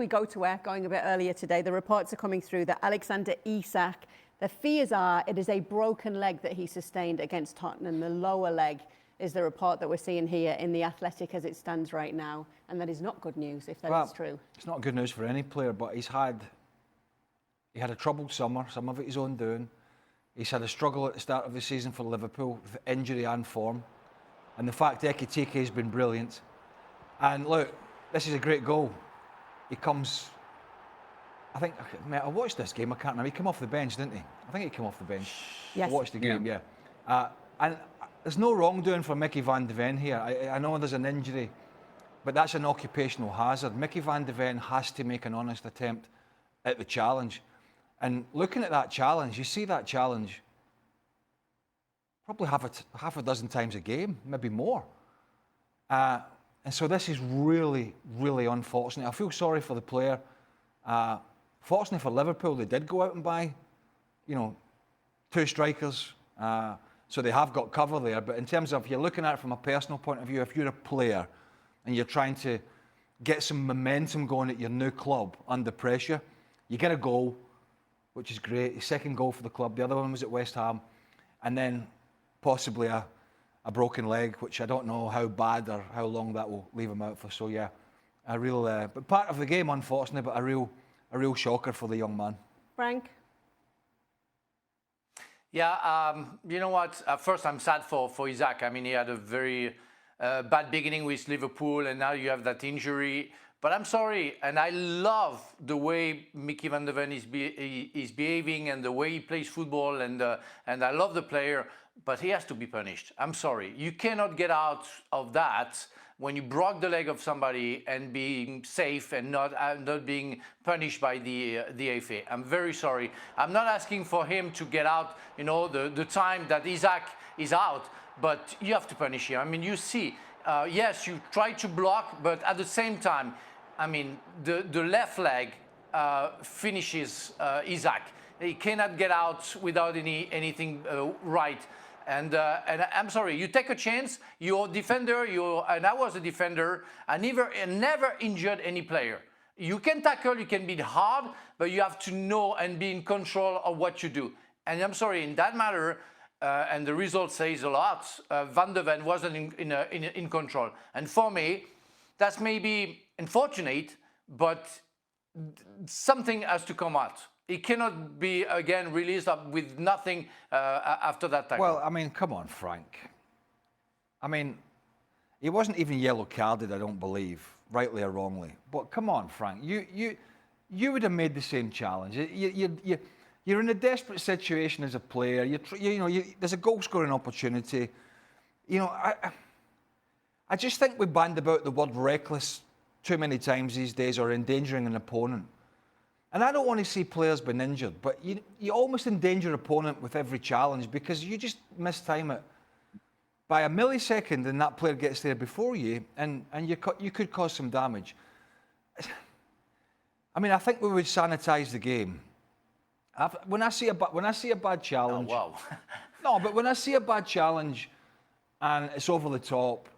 We go to work going a bit earlier today. The reports are coming through that Alexander Isak, the fears are it is a broken leg that he sustained against Tottenham. The lower leg is the report that we're seeing here in The Athletic as it stands right now. And that is not good news if that is true. It's not good news for any player, but he had a troubled summer, some of it his own doing. He's had a struggle at the start of the season for Liverpool with injury and form. And the fact Ekitike has been brilliant. And look, this is a great goal. He comes, I think, I watched this game, I can't remember. He came off the bench, didn't he? I think he came off the bench. Yes. I watched the game, yeah. And there's no wrongdoing for Mickey van de Ven here. I know there's an injury, but that's an occupational hazard. Mickey van de Ven has to make an honest attempt at the challenge. And looking at that challenge, you see that challenge probably half a dozen times a game, maybe more. And so this is really, really unfortunate. I feel sorry for the player. Fortunately for Liverpool, they did go out and buy, two strikers. So they have got cover there. But in terms of, you're looking at it from a personal point of view, if you're a player and you're trying to get some momentum going at your new club under pressure, you get a goal, which is great. Your second goal for the club. The other one was at West Ham. And then possibly a broken leg, which I don't know how bad or how long that will leave him out for. So yeah, a real, but part of the game, unfortunately, but a real shocker for the young man. Frank? Yeah, you know what? First, I'm sad for Isak. I mean, he had a very bad beginning with Liverpool, and now you have that injury. But I'm sorry, and I love the way Mickey van de Ven is behaving and the way he plays football, and I love the player. But he has to be punished. I'm sorry. You cannot get out of that when you broke the leg of somebody and being safe and not being punished by the FA. I'm very sorry. I'm not asking for him to get out, the time that Isak is out, but you have to punish him. I mean, you see, yes, you try to block, but at the same time, I mean, the left leg finishes Isak. He cannot get out without anything right. And I'm sorry, you take a chance, you're a defender, and I was a defender, I never injured any player. You can tackle, you can be hard, but you have to know and be in control of what you do. And I'm sorry, in that matter, and the result says a lot, Van de Ven wasn't in control. And for me, that's maybe unfortunate, but something has to come out. It cannot be, again, released with nothing after that tackle. Well, I mean, come on, Frank. I mean, he wasn't even yellow carded, I don't believe, rightly or wrongly. But come on, Frank, you would have made the same challenge. You're in a desperate situation as a player. There's a goal-scoring opportunity. I just think we band about the word reckless too many times these days, or endangering an opponent. And I don't want to see players being injured, but you almost endanger your opponent with every challenge because you just mistime it by a millisecond and that player gets there before you, and you could cause some damage. I mean, I think we would sanitise the game. When I see a bad challenge... Oh, wow. No, but when I see a bad challenge and it's over the top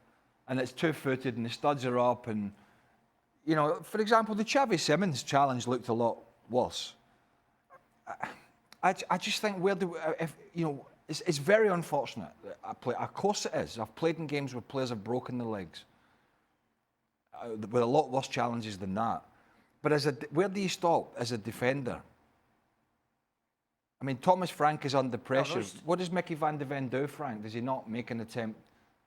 and it's two-footed and the studs are up and... for example, the Xavi Simons challenge looked a lot worse. I just think it's very unfortunate. Of course it is. I've played in games where players have broken their legs with a lot worse challenges than that. But where do you stop as a defender? I mean, Thomas Frank is under pressure. What does Mickey van de Ven do, Frank? Does he not make an attempt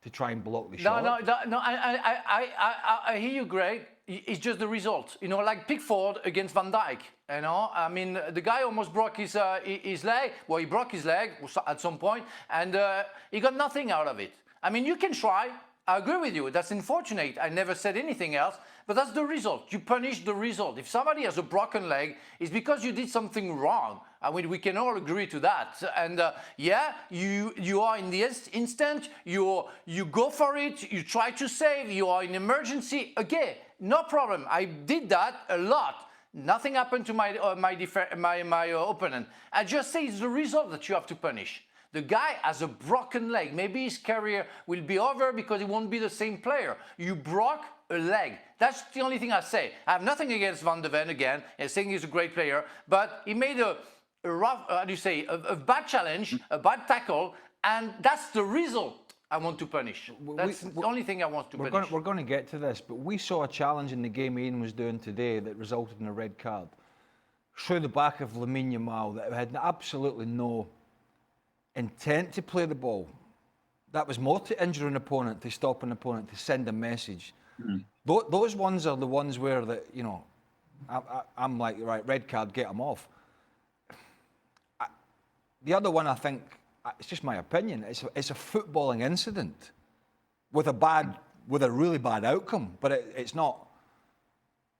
to try and block the shot? No. I hear you, Greg. It's just the result. Like Pickford against Van Dijk. I mean, the guy almost broke his leg. Well, he broke his leg at some point, and he got nothing out of it. I mean, you can try. I agree with you. That's unfortunate. I never said anything else. But that's the result. You punish the result. If somebody has a broken leg, it's because you did something wrong. I mean, we can all agree to that. And yeah, you are in the instant. You go for it. You try to save. You are in emergency. Again, no problem. I did that a lot. Nothing happened to my opponent. I just say it's the result that you have to punish. The guy has a broken leg. Maybe his career will be over because he won't be the same player. You broke, a leg. That's the only thing I say. I have nothing against Van de Ven again. I think he's a great player, but he made a rough, how do you say, a bad challenge, a bad tackle, and that's the result I want to punish. That's the only thing I want to punish. We're going to get to this, but we saw a challenge in the game Ian was doing today that resulted in a red card. Through the back of Lamine Yamal that had absolutely no intent to play the ball. That was more to injure an opponent, to stop an opponent, to send a message. Those ones are the ones where I'm like, right, red card, get them off. The other one, I think, it's just my opinion. It's a footballing incident with a really bad outcome, but it's not.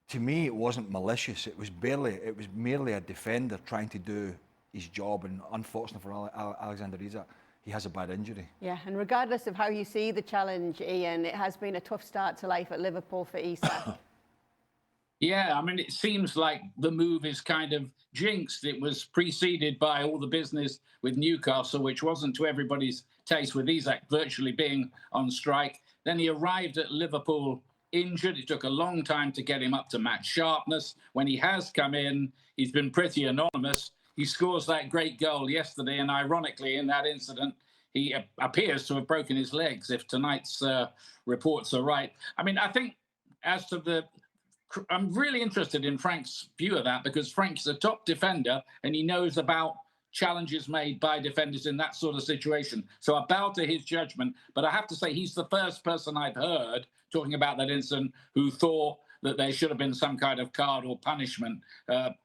To me, it wasn't malicious. It was merely a defender trying to do his job, and unfortunately for Alexander Isak, he has a bad injury. Yeah, and regardless of how you see the challenge, Ian, it has been a tough start to life at Liverpool for Isak. Yeah, I mean, it seems like the move is kind of jinxed. It was preceded by all the business with Newcastle, which wasn't to everybody's taste, with Isak virtually being on strike. Then he arrived at Liverpool injured. It took a long time to get him up to match sharpness. When he has come in, he's been pretty anonymous. He scores that great goal yesterday, and ironically, in that incident, he appears to have broken his legs, if tonight's reports are right. I mean, I think as to I'm really interested in Frank's view of that, because Frank's a top defender, and he knows about challenges made by defenders in that sort of situation. So I bow to his judgment, but I have to say he's the first person I've heard talking about that incident who thought that there should have been some kind of card or punishment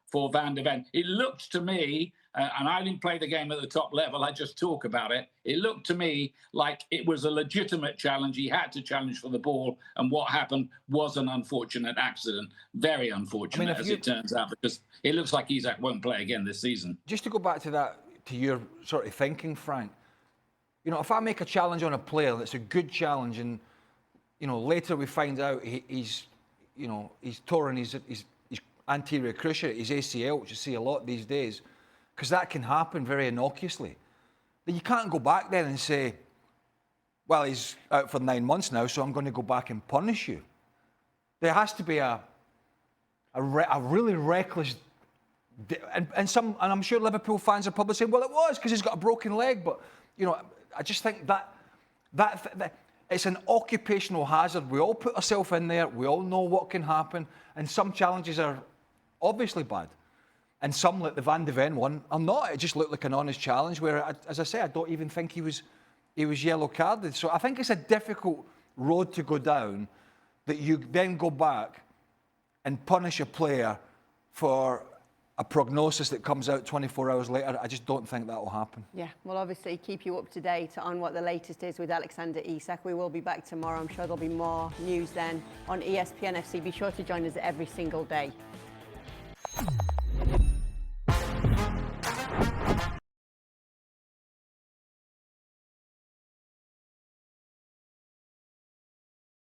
for Van de Ven. It looked to me, and I didn't play the game at the top level, I just talk about it. It looked to me like it was a legitimate challenge. He had to challenge for the ball, and what happened was an unfortunate accident. Very unfortunate, as it turns out, because it looks like Isak won't play again this season. Just to go back to that, to your sort of thinking, Frank, you know, if I make a challenge on a player that's a good challenge, and you know, later we find out he's torn his anterior cruciate, his ACL, which you see a lot these days, because that can happen very innocuously. Then you can't go back then and say, well, he's out for 9 months now, so I'm going to go back and punish you. There has to be a really reckless, and I'm sure Liverpool fans are probably saying, well, it was because he's got a broken leg, but you know, I just think that it's an occupational hazard. We all put ourselves in there. We all know what can happen. And some challenges are obviously bad. And some, like the Van de Ven one, are not. It just looked like an honest challenge where, as I say, I don't even think he was yellow carded. So I think it's a difficult road to go down, that you then go back and punish a player for a prognosis that comes out 24 hours later. I just don't think that will happen. Yeah, we'll obviously keep you up to date on what the latest is with Alexander Isak. We will be back tomorrow. I'm sure there'll be more news then on ESPN FC. Be sure to join us every single day.